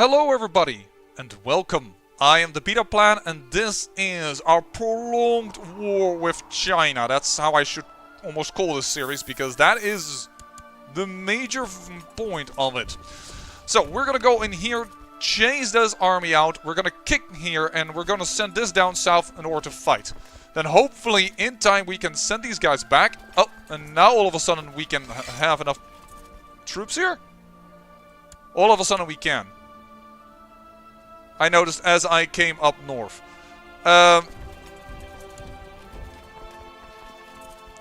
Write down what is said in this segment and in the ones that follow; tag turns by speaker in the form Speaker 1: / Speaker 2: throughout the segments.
Speaker 1: Hello everybody, and welcome. I am the Beta Plan, and this is our prolonged war with China. That's how I should almost call this series, because that is the major point of it. So, we're gonna go in here, chase this army out, we're gonna kick here, and we're gonna send this down south in order to fight. Then hopefully, in time, we can send these guys back. Oh, and now all of a sudden we can have enough troops here? All of a sudden we can. I noticed as I came up north.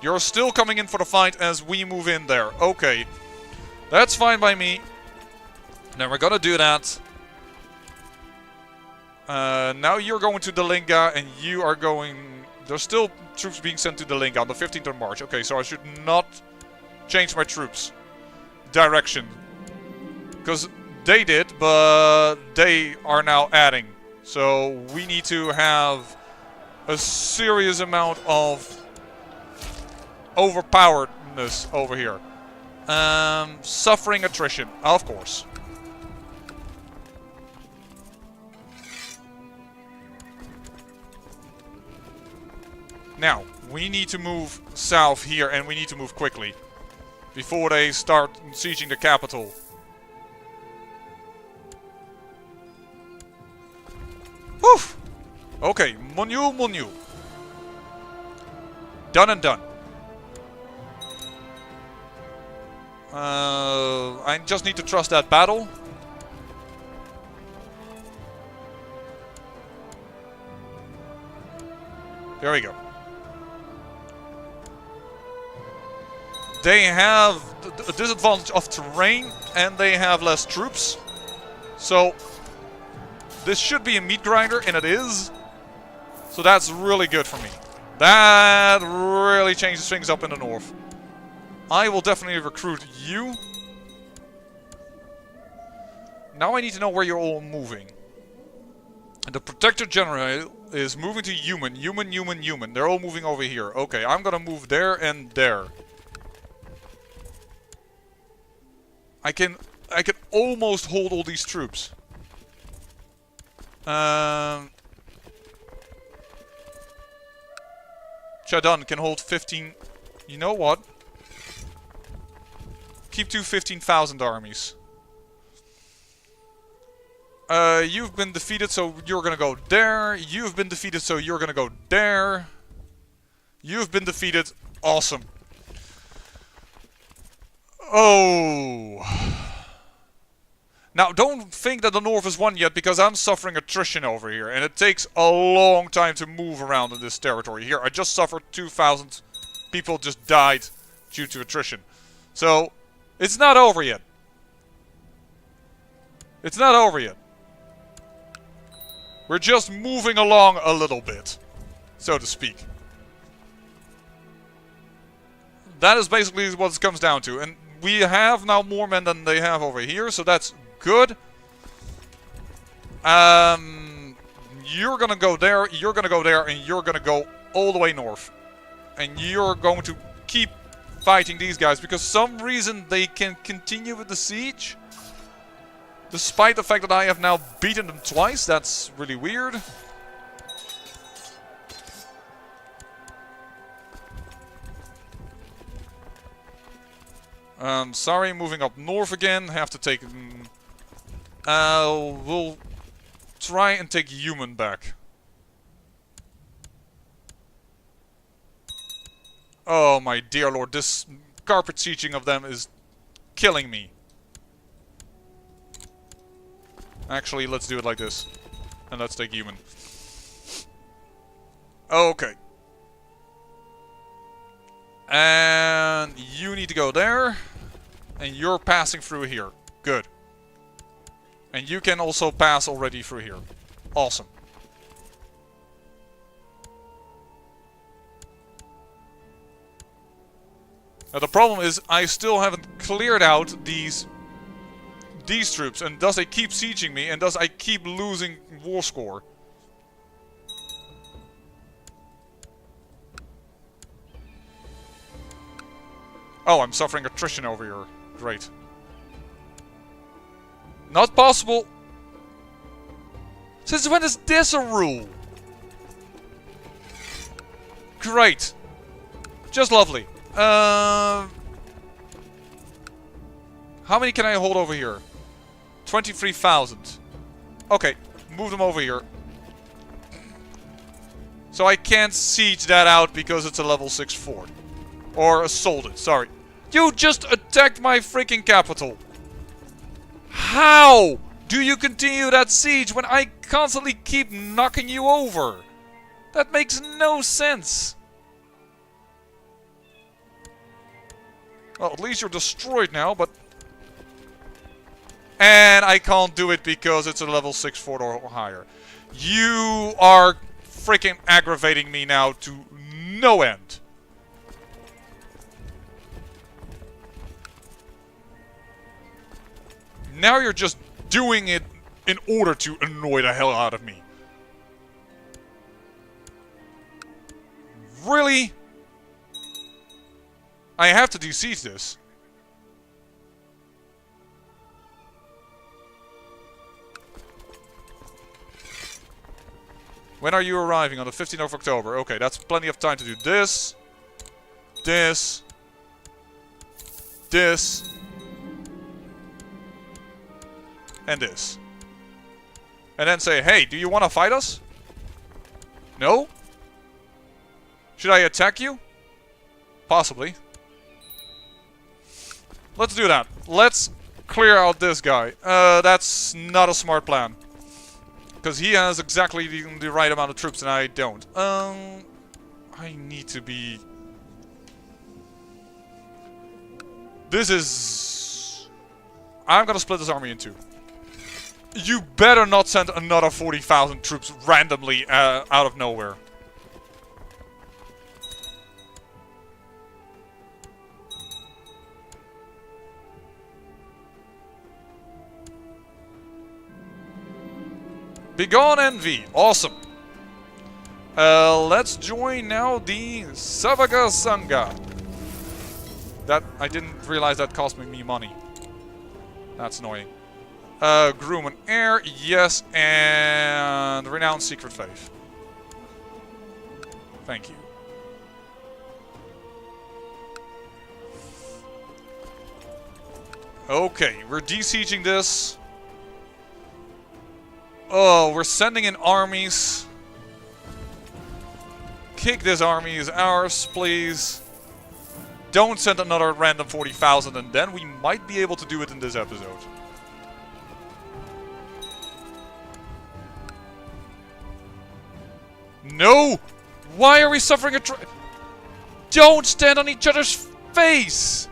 Speaker 1: You're still coming in for the fight as we move in there. Okay. That's fine by me. Then we're gonna do that. Now you're going to Dalinga and you are going... There's still troops being sent to Dalinga on the 15th of March. Okay, so I should not change my troops direction. Because they did, but they are now adding. So we need to have a serious amount of overpoweredness over here. Suffering attrition, of course. Now, we need to move south here, and we need to move quickly. Before they start sieging the capital. Whew! Okay, Monu. Done and done. I just need to trust that battle. There we go. They have a disadvantage of terrain and they have less troops. So this should be a meat grinder, and it is. So that's really good for me. That really changes things up in the north. I will definitely recruit you. Now I need to know where you're all moving. The Protector General is moving to human. Human. They're all moving over here. Okay, I'm gonna move there and there. I can almost hold all these troops. Chadun can hold 15... You know what? Keep to 15,000 armies. You've been defeated, so you're gonna go there. You've been defeated, so you're gonna go there. You've been defeated. Awesome. Oh... Now, don't think that the north is won yet, because I'm suffering attrition over here. And it takes a long time to move around in this territory. Here, I just suffered 2,000 people just died due to attrition. So, it's not over yet. It's not over yet. We're just moving along a little bit, so to speak. That is basically what it comes down to. And we have now more men than they have over here, so that's good. You're gonna go there, you're gonna go there, and you're gonna go all the way north. And you're going to keep fighting these guys, because some reason they can continue with the siege. Despite the fact that I have now beaten them twice, that's really weird. Sorry, moving up north again, have to take... we'll try and take human back. Oh my dear lord, this carpet sieging of them is killing me. Actually, let's do it like this. And let's take human. Okay. And you need to go there. And you're passing through here. Good. And you can also pass already through here. Awesome. Now the problem is I still haven't cleared out these troops, and thus they keep sieging me, and thus I keep losing war score. Oh, I'm suffering attrition over here. Great. Not possible. Since when is this a rule? Great. Just lovely. How many can I hold over here? 23,000. Okay, move them over here. So I can't siege that out because it's a level 6 fort. Or assault it, sorry. You just attacked my freaking capital. How do you continue that siege when I constantly keep knocking you over? That makes no sense. Well, at least you're destroyed now, but... And I can't do it because it's a level 6 fort or higher. You are freaking aggravating me now to no end. Now you're just doing it in order to annoy the hell out of me. Really? I have to de-siege this. When are you arriving? On the 15th of October. Okay, that's plenty of time to do this. This. This. And this. And then say, hey, do you want to fight us? No? Should I attack you? Possibly. Let's do that. Let's clear out this guy. That's not a smart plan. Because he has exactly the right amount of troops and I don't. I need to be... This is... I'm gonna split this army in two. You better not send another 40,000 troops randomly out of nowhere. Begone Envy. Awesome. Let's join now the Savaga Sangha. That, I didn't realize that cost me money. That's annoying. Groom and Heir, yes, and Renowned Secret Faith. Thank you. Okay, we're de-sieging this. Oh, we're sending in armies. Kick this army is ours, please. Don't send another random 40,000 and then we might be able to do it in this episode. No! Why are we suffering a Don't stand on each other's face!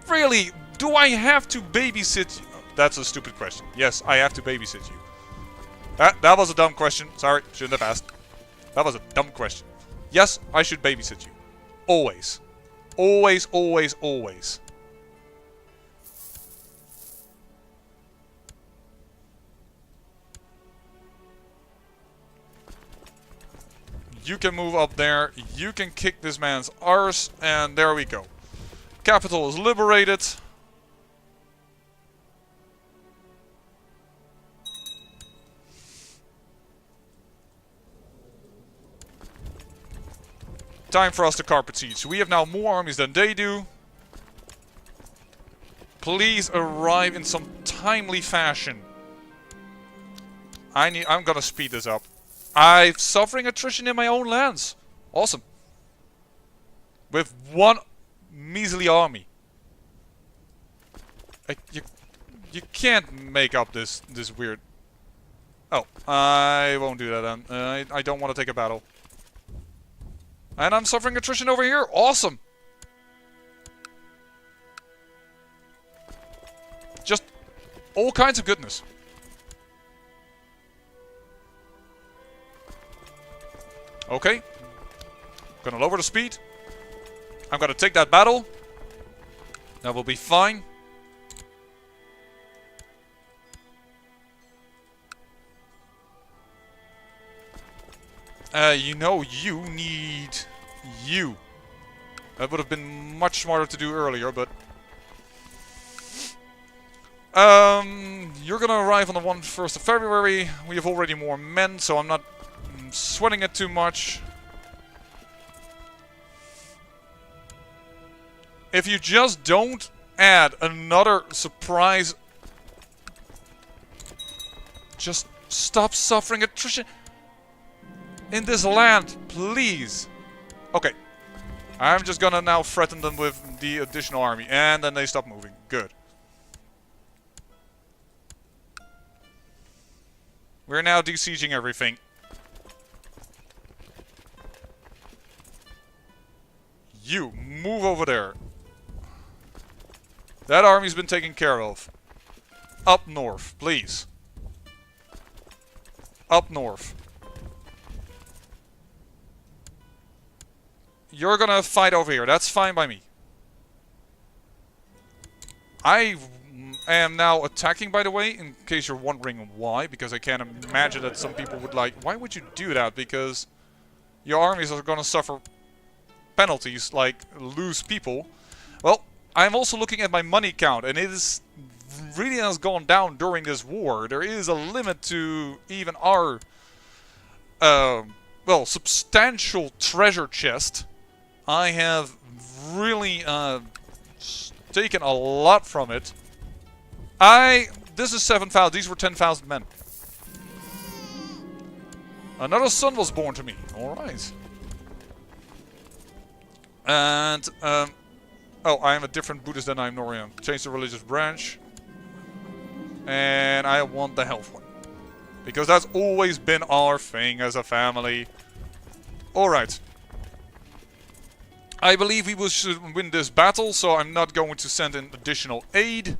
Speaker 1: Really? Do I have to babysit you? That's a stupid question. Yes, I have to babysit you. That was a dumb question. Sorry, shouldn't have asked. That was a dumb question. Yes, I should babysit you. Always. Always, always, always. You can move up there. You can kick this man's arse. And there we go. Capital is liberated. Time for us to carpet siege. We have now more armies than they do. Please arrive in some timely fashion. I'm gonna speed this up. I'm suffering attrition in my own lands. Awesome. With one measly army. You can't make up this weird... Oh, I won't do that then. I don't want to take a battle. And I'm suffering attrition over here. Awesome. Just all kinds of goodness. Okay. Gonna lower the speed. I'm gonna take that battle. That will be fine. You know, you need you. That would have been much smarter to do earlier, but... You're gonna arrive on the 1st of February. We have already more men, so I'm not sweating it too much. If you just don't add another surprise... Just stop suffering attrition in this land, please. Okay. I'm just gonna now threaten them with the additional army, and then they stop moving. Good. We're now besieging everything. You, move over there. That army's been taken care of. Up north, please. Up north. You're gonna fight over here. That's fine by me. I am now attacking, by the way, in case you're wondering why. Because I can't imagine that some people would like... Why would you do that? Because your armies are gonna suffer penalties, like lose people. Well, I'm also looking at my money count, and it is really has gone down during this war. There is a limit to even our, well, substantial treasure chest. I have really taken a lot from it. This is 7,000. These were 10,000 men. Another son was born to me. All right. And oh, I am a different Buddhist than I am Norian. Change the religious branch. And I want the health one. Because that's always been our thing as a family. Alright. I believe we should win this battle, so I'm not going to send in additional aid.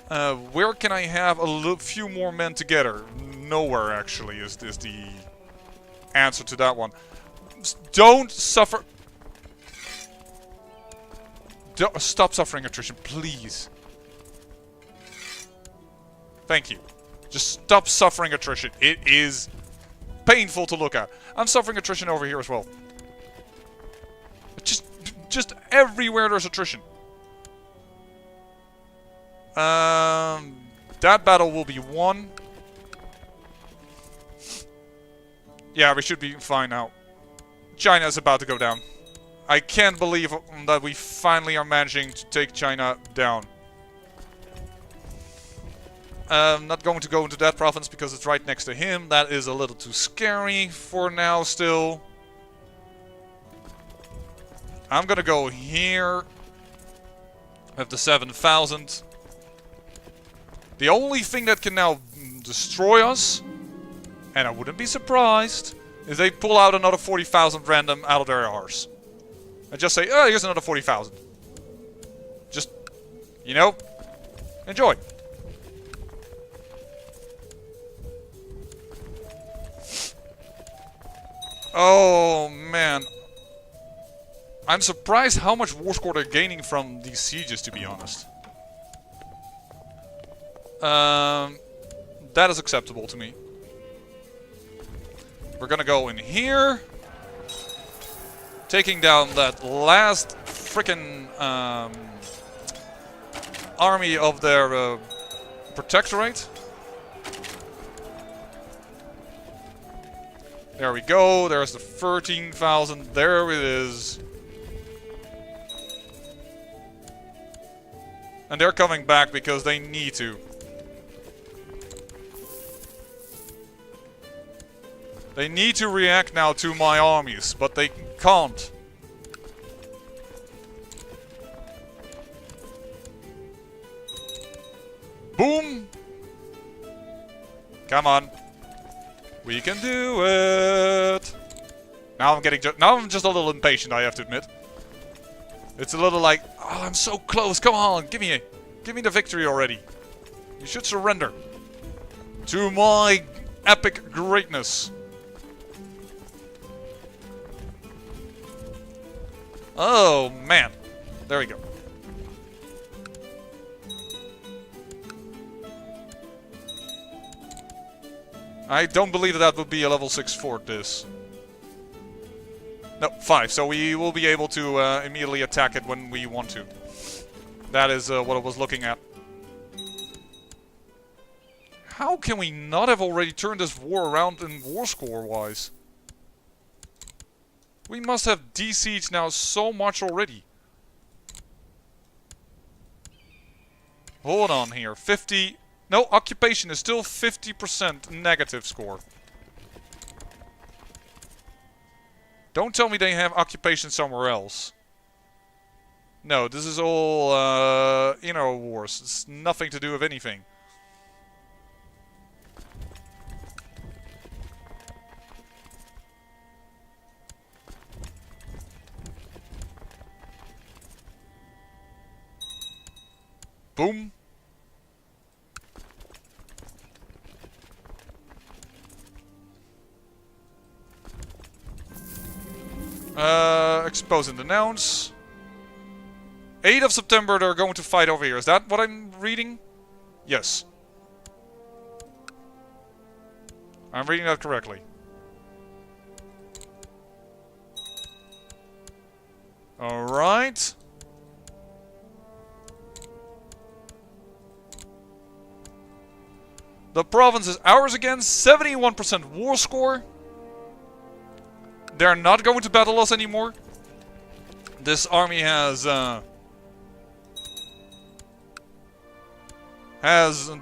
Speaker 1: Where can I have a few more men together? Nowhere, actually, is this the answer to that one. Don't suffer... Stop suffering attrition, please. Thank you. Just stop suffering attrition. It is painful to look at. I'm suffering attrition over here as well. Just everywhere there's attrition. That battle will be won. Yeah, we should be fine now. China is about to go down. I can't believe that we finally are managing to take China down. I'm not going to go into that province because it's right next to him. That is a little too scary for now still. I'm gonna go here. With the 7,000. The only thing that can now destroy us, and I wouldn't be surprised, is they pull out another 40,000 random out of their arse. And just say, oh, here's another 40,000. Just, you know, enjoy. Oh, man. I'm surprised how much war score they're gaining from these sieges, to be honest. That is acceptable to me. We're gonna go in here. Taking down that last frickin' army of their protectorate. There we go. There's the 13,000. There it is. And they're coming back because they need to. They need to react now to my armies, but they can't. Boom! Come on. We can do it. Now I'm just a little impatient, I have to admit. It's a little like, oh, I'm so close. Come on, give me the victory already. You should surrender to my epic greatness. Oh, man. There we go. I don't believe that would be a level 6 fort, this. No, 5. So we will be able to immediately attack it when we want to. That is what I was looking at. How can we not have already turned this war around in war score-wise? We must have de-sieged now so much already. Hold on here. 50... No, occupation is still 50% negative score. Don't tell me they have occupation somewhere else. No, this is all inner wars. It's nothing to do with anything. Boom. Expose and denounce. 8th of September they're going to fight over here. Is that what I'm reading? Yes. I'm reading that correctly. Alright. The province is ours again. 71% war score. They're not going to battle us anymore. This army has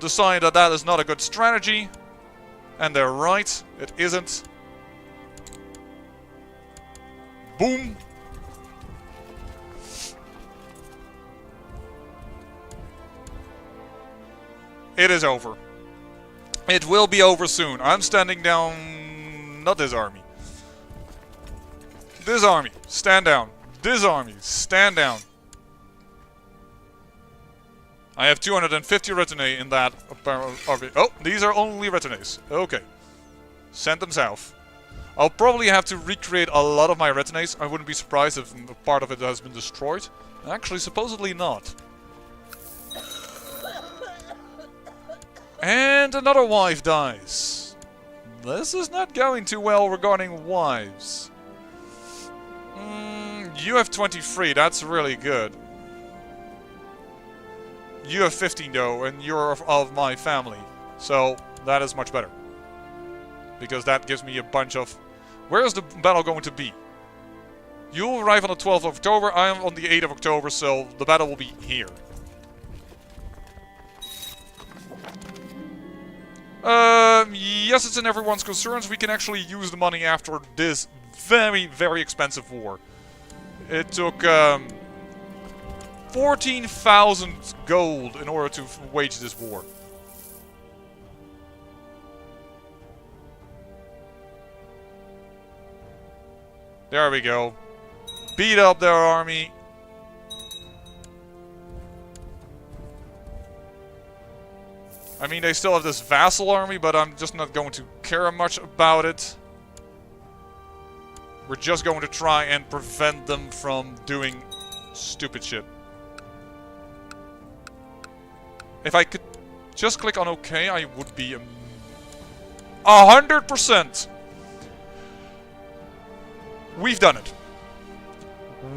Speaker 1: decided that that is not a good strategy. And they're right. It isn't. Boom. It is over. It will be over soon. I'm standing down... Not this army. This army, stand down. This army, stand down. I have 250 retinue in that army. Oh, these are only retinues. Okay. Send them south. I'll probably have to recreate a lot of my retinues. I wouldn't be surprised if a part of it has been destroyed. Actually, supposedly not. And another wife dies. This is not going too well regarding wives. You have 23, that's really good. You have 15 though, and you're of my family. So, that is much better. Because that gives me a bunch of... Where is the battle going to be? You'll arrive on the 12th of October, I am on the 8th of October, so the battle will be here. Yes, it's in everyone's concerns. We can actually use the money after this very, very expensive war. It took 14,000 gold in order to wage this war. There we go. Beat up their army. I mean, they still have this vassal army, but I'm just not going to care much about it. We're just going to try and prevent them from doing stupid shit. If I could just click on OK, I would be 100%. We've done it.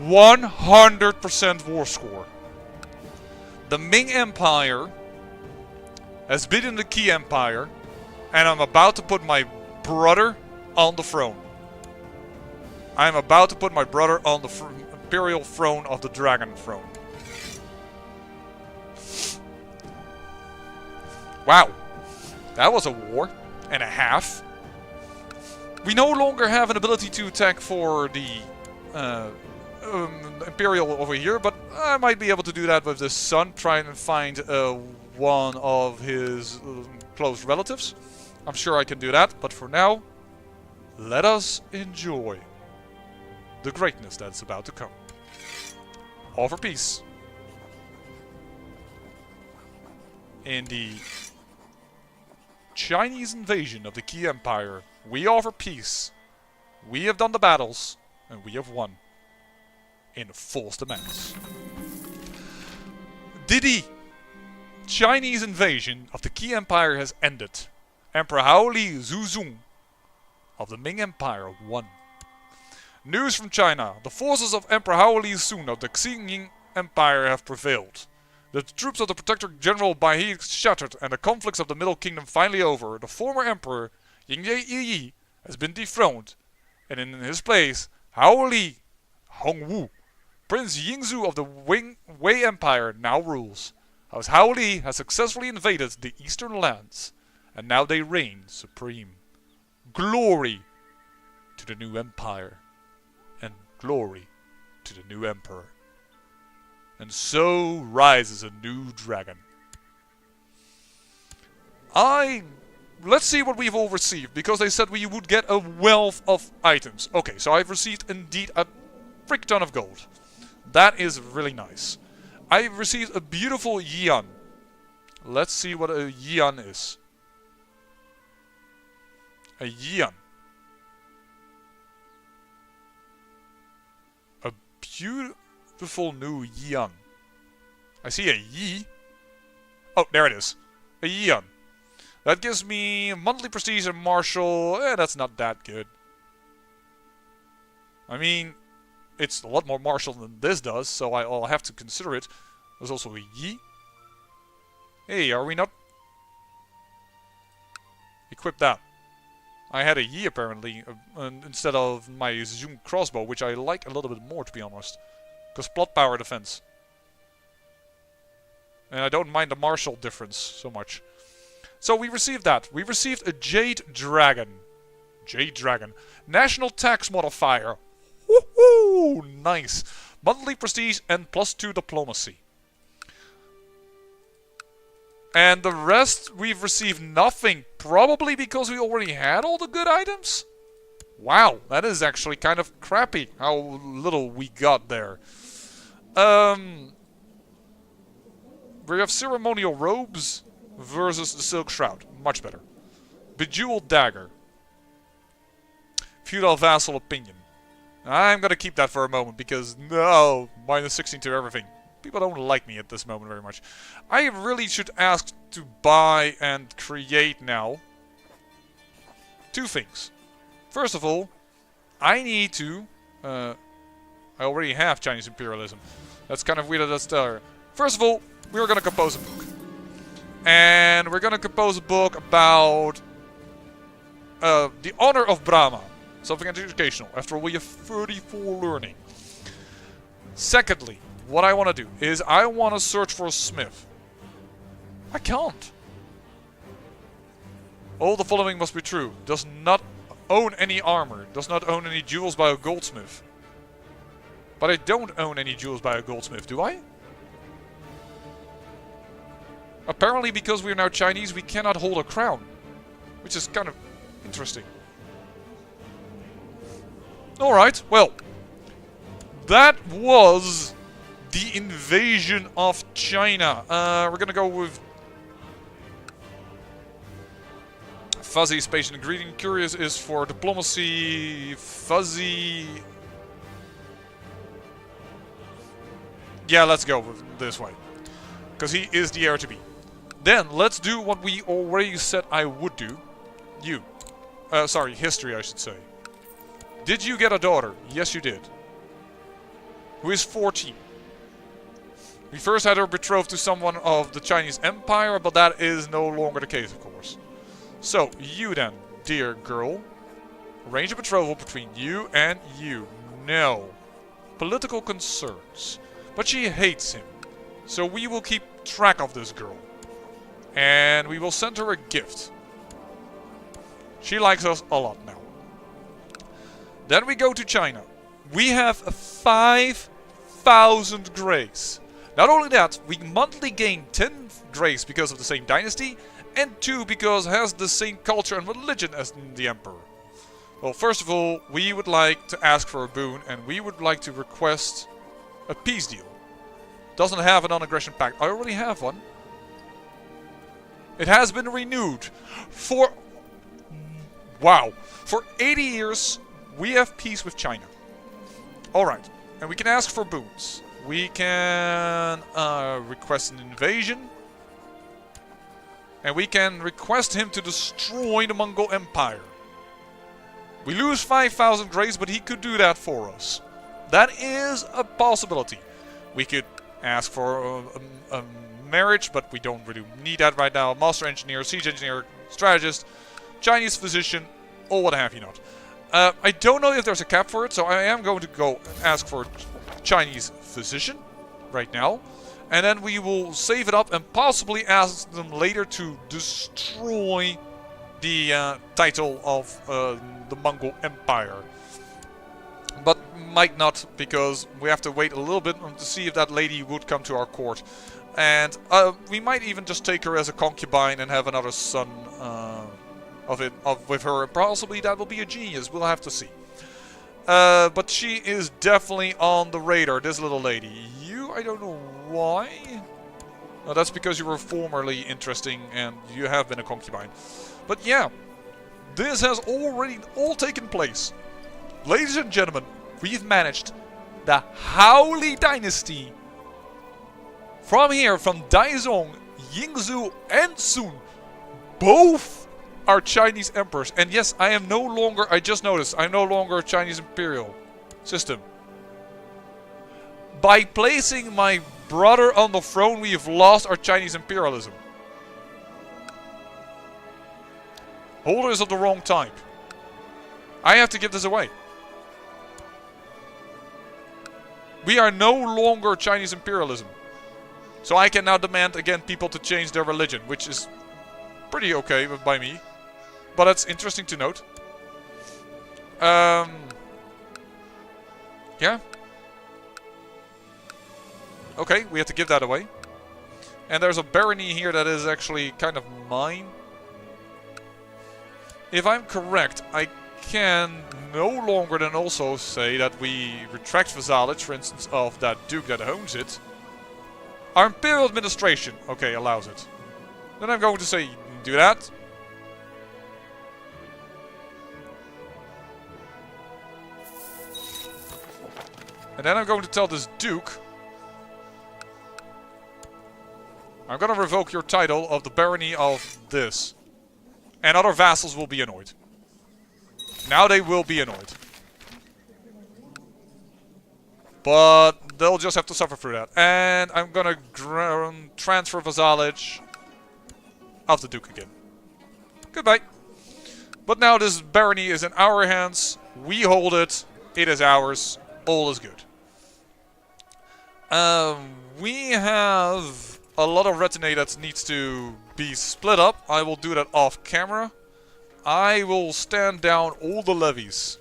Speaker 1: 100% war score. The Ming Empire has beaten the Qi Empire, and I'm about to put my brother on the throne. I'm about to put my brother on the imperial throne of the Dragon Throne. Wow. That was a war and a half. We no longer have an ability to attack for the Imperial over here, but I might be able to do that with the son, trying to find one of his close relatives. I'm sure I can do that, but for now, let us enjoy the greatness that's about to come. All for peace. In the Chinese invasion of the Qi Empire, we offer peace. We have done the battles, and we have won. In false demands. Didi! Chinese invasion of the Qi Empire has ended. Emperor Haoli Zuzong of the Ming Empire won. News from China. The forces of Emperor Haoli Zuzong of the Qing Empire have prevailed. The troops of the Protector General Bai shattered, and the conflicts of the Middle Kingdom finally over. The former Emperor Yingye Yi has been dethroned, and in his place, Hao Li Hongwu, Prince Yingzhu of the Wei Empire, now rules. House Hao Li has successfully invaded the eastern lands, and now they reign supreme. Glory to the new empire, and glory to the new emperor. And so rises a new dragon. Let's see what we've all received, because they said we would get a wealth of items. Okay, so I've received indeed a frick ton of gold. That is really nice. I've received a beautiful yuan. Let's see what a yuan is. A yuan. A beautiful new yuan. I see a yi. Oh, there it is. A yuan. That gives me monthly prestige and martial. That's not that good. I mean, it's a lot more martial than this does, so I'll have to consider it. There's also a yi. Hey, are we not... Equip that. I had a yi apparently, instead of my zoom crossbow, which I like a little bit more, to be honest. Because plot power defense. And I don't mind the martial difference so much. So we received that. We received a Jade Dragon. Jade Dragon. National tax modifier. Woohoo! Nice. Monthly prestige and +2 diplomacy. And the rest, we've received nothing. Probably because we already had all the good items? Wow, that is actually kind of crappy how little we got there. We have ceremonial robes versus the silk shroud. Much better. Bejeweled dagger. Feudal vassal opinion. I'm gonna keep that for a moment because no, -16 to everything. People don't like me at this moment very much. I really should ask to buy and create now. Two things. First of all, I need to... I already have Chinese imperialism. That's kind of weird that that's there. First of all, we're gonna compose a book. And we're gonna compose a book about... the honor of Brahma. Something educational. After all, we have 34 learning. Secondly, what I want to do is I want to search for a smith. I can't. All the following must be true. Does not own any armor. Does not own any jewels by a goldsmith. But I don't own any jewels by a goldsmith, do I? Apparently because we are now Chinese, we cannot hold a crown. Which is kind of interesting. Alright, well. That was... the invasion of China. We're gonna go with Fuzzy, Space and Ingredient. Curious is for diplomacy. Fuzzy... yeah, let's go with this way. Because he is the heir to be. Then, let's do what we already said I would do. You. Sorry, history I should say. Did you get a daughter? Yes, you did. Who is 14. We first had her betrothed to someone of the Chinese Empire, but that is no longer the case, of course. So, you then, dear girl. Arrange a betrothal between you and you. No. Political concerns. But she hates him. So we will keep track of this girl. And we will send her a gift. She likes us a lot now. Then we go to China. We have 5,000 grace. Not only that, we monthly gain 10 grace because of the same dynasty, and 2 because it has the same culture and religion as the Emperor. Well, first of all, we would like to ask for a boon, and we would like to request a peace deal. Doesn't have a non-aggression pact. I already have one. It has been renewed for... wow. For 80 years, we have peace with China. Alright. And we can ask for boons. We can request an invasion. And we can request him to destroy the Mongol Empire. We lose 5,000 grace, but he could do that for us. That is a possibility. We could ask for a marriage, but we don't really need that right now. Master engineer, siege engineer, strategist, Chinese physician, or what have you not. I don't know if there's a cap for it, so I am going to go ask for Chinese physician right now. And then we will save it up and possibly ask them later to destroy the title of the Mongol Empire. But might not, because we have to wait a little bit to see if that lady would come to our court. And we might even just take her as a concubine and have another son with her. Possibly that will be a genius. We'll have to see. But she is definitely on the radar, this little lady. You, I don't know why. No, that's because you were formerly interesting and you have been a concubine. But yeah, this has already all taken place. Ladies and gentlemen, we've managed the Haoli dynasty. From here, from Daizong, Yingzhou, and Sun, both are Chinese emperors. And yes, I am no longer, I just noticed, I'm no longer a Chinese imperial system. By placing my brother on the throne, we have lost our Chinese imperialism. Holders of the wrong type. I have to give this away. We are no longer Chinese imperialism. So I can now demand again people to change their religion, which is pretty okay by me. But that's interesting to note. Yeah. Okay, we have to give that away. And there's a barony here that is actually kind of mine. If I'm correct, I can no longer then also say that we retract vassalage, for instance, of that duke that owns it. Our imperial administration, okay, allows it. Then I'm going to say, do that. And then I'm going to tell this duke, I'm going to revoke your title of the barony of this. And other vassals will be annoyed. Now they will be annoyed. But they'll just have to suffer through that. And I'm gonna transfer vassalage of the Duke again. Goodbye. But now this barony is in our hands. We hold it. It is ours. All is good. We have a lot of retinue that needs to be split up. I will do that off camera. I will stand down all the levies.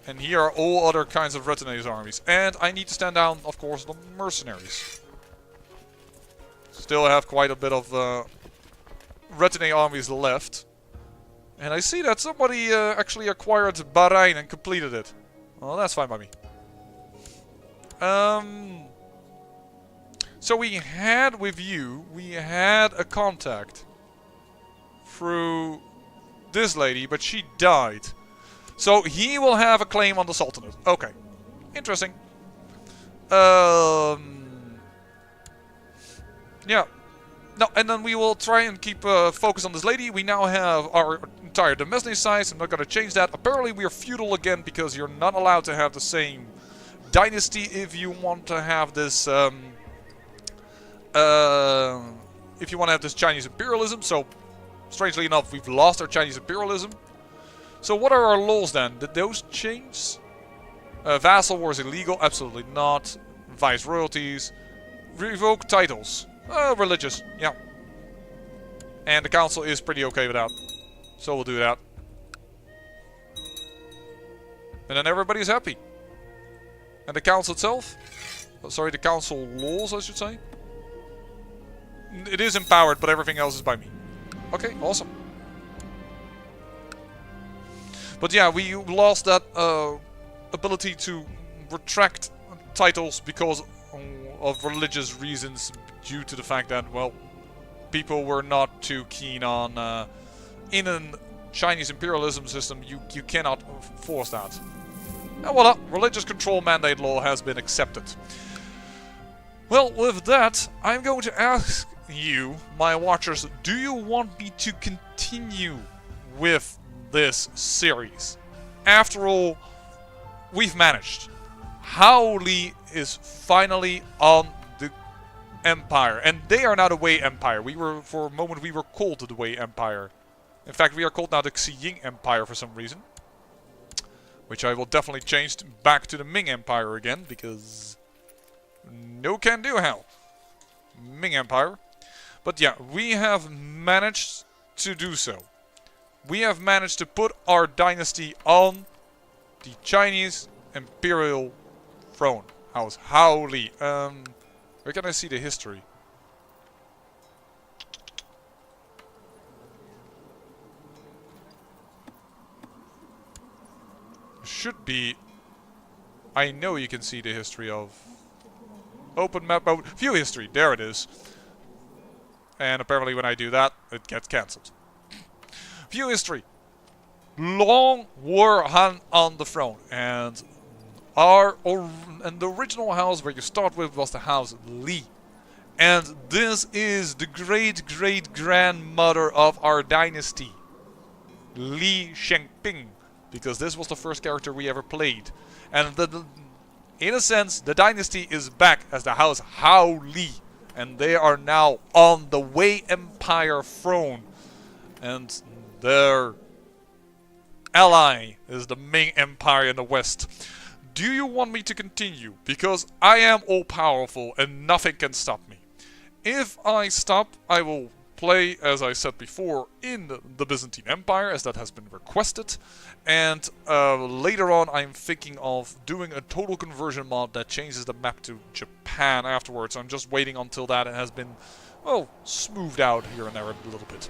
Speaker 1: And here are all other kinds of retinue armies. And I need to stand down, of course, the mercenaries. Still have quite a bit of retinue armies left. And I see that somebody actually acquired Bahrain and completed it. Well, that's fine by me. So we had with you, we had a contact through this lady, but she died. So he will have a claim on the Sultanate. Okay. Interesting. Yeah. No, and then we will try and keep focus on this lady. We now have our entire domestic size. I'm not going to change that. Apparently we are feudal again because you're not allowed to have the same dynasty if you want to have this Chinese imperialism. So strangely enough, we've lost our Chinese imperialism. So what are our laws then? Did those change? Vassal war is illegal? Absolutely not. Vice royalties. Revoke titles. Religious. Yeah. And the council is pretty okay with that. So we'll do that. And then everybody's happy. And the council itself? Oh, sorry, the council laws, I should say. It is empowered, but everything else is by me. Okay, awesome. But yeah, we lost that ability to retract titles because of religious reasons, due to the fact that, well, people were not too keen on in a Chinese imperialism system. You cannot force that. And voila, religious control mandate law has been accepted. Well, with that, I'm going to ask you, my watchers, do you want me to continue with this series? After all, we've managed. Hao Li is finally on the Empire. And they are now the Wei Empire. For a moment, we were called the Wei Empire. In fact, we are called now the Xiying Empire for some reason. Which I will definitely change back to the Ming Empire again, because no can do hell. Ming Empire. But yeah, we have managed to do so. We have managed to put our dynasty on the Chinese Imperial throne. House Hao Li. Where can I see the history? Should be. I know you can see the history of. Open map mode. View history. There it is. And apparently when I do that, it gets cancelled. View history. Long war Han on the throne. And the original house where you start with was the house Li. And this is the great-great-grandmother of our dynasty. Li Shengping. Because this was the first character we ever played. And in a sense, the dynasty is back as the house Hao Li. And they are now on the Wei Empire throne. And their ally is the Ming Empire in the west. Do you want me to continue? Because I am all-powerful and nothing can stop me. If I stop, I will play, as I said before, in the Byzantine Empire, as that has been requested. And later on, I'm thinking of doing a total conversion mod that changes the map to Japan afterwards. I'm just waiting until that has been, well, smoothed out here and there a little bit.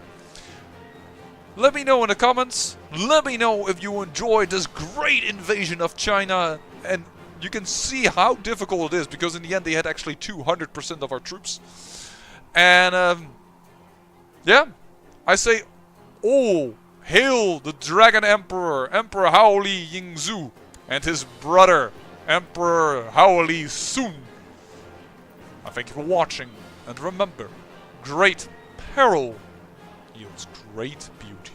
Speaker 1: Let me know in the comments. Let me know if you enjoyed this great invasion of China. And you can see how difficult it is, because in the end they had actually 200% of our troops. And yeah, I say, oh, hail the Dragon Emperor, Emperor Hao Li Yingzhu, and his brother, Emperor Hao Li Sun. I thank you for watching, and remember, great peril yields great beauty.